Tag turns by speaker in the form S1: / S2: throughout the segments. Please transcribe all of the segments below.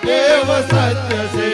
S1: देव सत्य से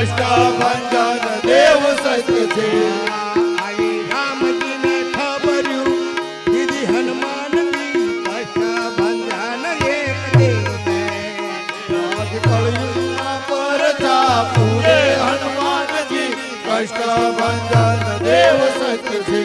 S1: कष्टभंजन देव सत्य से आई राम जी ने खबर्यू दीदी हनुमान जी कष्टभंजन एक देव से आज कलयुग पर था पूरे हनुमान जी कष्टभंजन देव सत्य से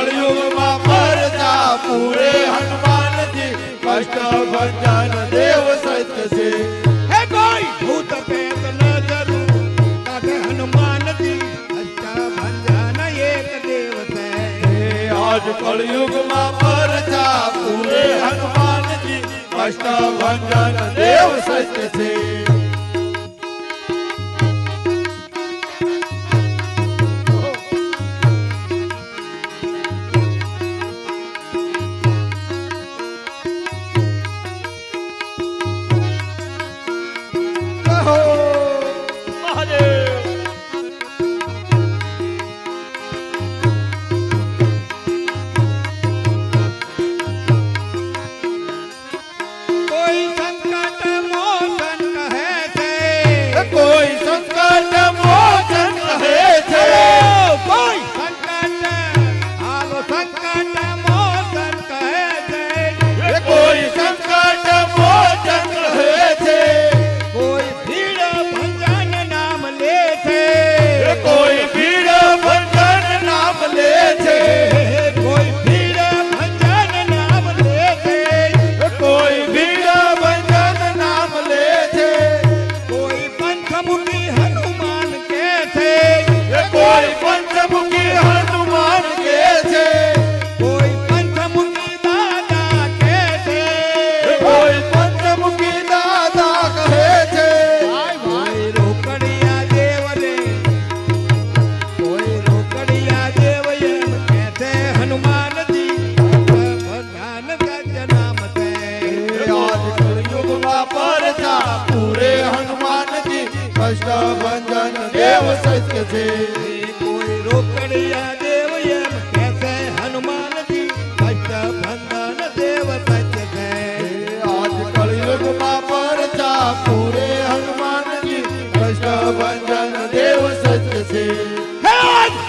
S2: કળયુગમાં પરચા પૂરે હનુમાનજી કષ્ટભંજન દેવ સત્ય છે
S1: હે કોઈ ભૂત પ્રેત નજરું કાઢે હનુમાનજી કષ્ટભંજન એક દેવ છે
S2: આજ કળયુગમાં પરચા પૂરે હનુમાનજી કષ્ટભંજન દેવ સત્ય છે
S1: કોઈ સંકટ મોચન કહે છે
S2: કોઈ સંકટ મોચન કહે છે
S1: કોઈ સંકટ હાલો સંકટ મોચન કહે છે
S2: કોઈ સંકટ મોચન કહે છે
S1: કોઈ ભીડ ભંજન નામ લે છે
S2: કોઈ ભીડ ભંજન નામ લે છે
S1: કોઈ ભીડ ભંજન નામ લે છે
S2: કોઈ ભીડ ભંજન નામ લે છે
S1: કોઈ પંચમુખી હનુમાન કે છે
S2: કોઈ પંચમુખી હનુમાન કે છે
S1: કોઈ પંચમુખી દાદા કે છે
S2: કોઈ પંચમુખી દાદા કહે છે
S1: કોઈ રોકડિયા દેવ રે કોઈ રોકડિયા દેવ એમ કે છે હનુમાનજી ભગવાન સત્ય નામ છે
S2: આજ કળયુગમાં પરચા પૂરે હનુમાનજી કષ્ટભંજન દેવ સત્ય છે
S1: કોઈ રોકડિયા દેવ એમ કે છે હનુમાનજી કષ્ટભંજન દેવ સત્ય છે
S2: આજ કળયુગમાં પરચા પૂરે હનુમાનજી કષ્ટભંજન દેવ સત્ય છે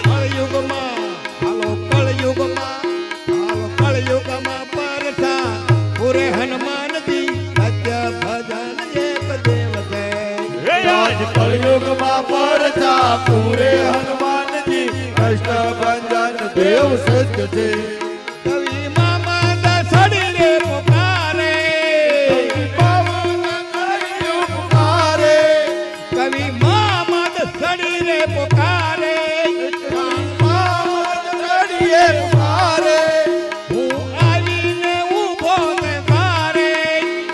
S1: કળયુગમાં હાલો કળયુગમાં પરચા પૂરે હનુમાનજી સત્ય ભજન એક દેવ છે
S2: આજ કળયુગમાં પરચા પૂરે હનુમાનજી કષ્ટભંજન દેવ સત્ય છે
S1: કવિ મામા દસડી રે પુકારે
S2: પુકારે
S1: કવિ મામા દસડી રે પુકારે
S2: મામદડીએ પુકારે
S1: હું આવીને ઊભો ને તારે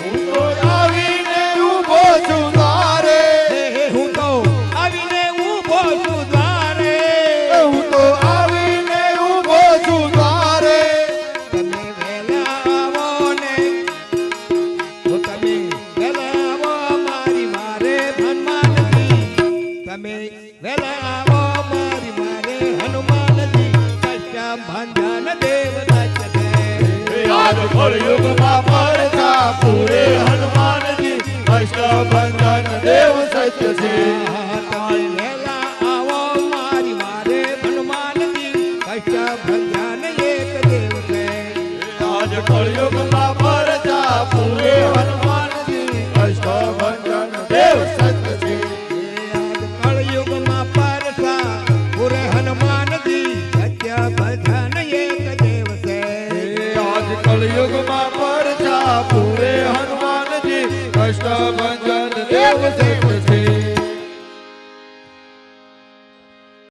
S2: હું તો આવીને ઊભો છું દ્વારે
S1: હું તો આવીને ઊભો છું દ્વારે
S2: હું તો આવીને ઊભો છું દ્વારે
S1: તમે વહેલા આવો ને તો તમે વહેલા આવો મારી મારે હનુમાનજી તમે વહેલા આવો મારી મારે હનુમાનજી કષ્ટભંજન દેવ સત્ય છે
S2: આજ કળયુગમાં પરચા પૂરે હનુમાનજી કષ્ટભંજન દેવ સત્ય છે
S1: તમે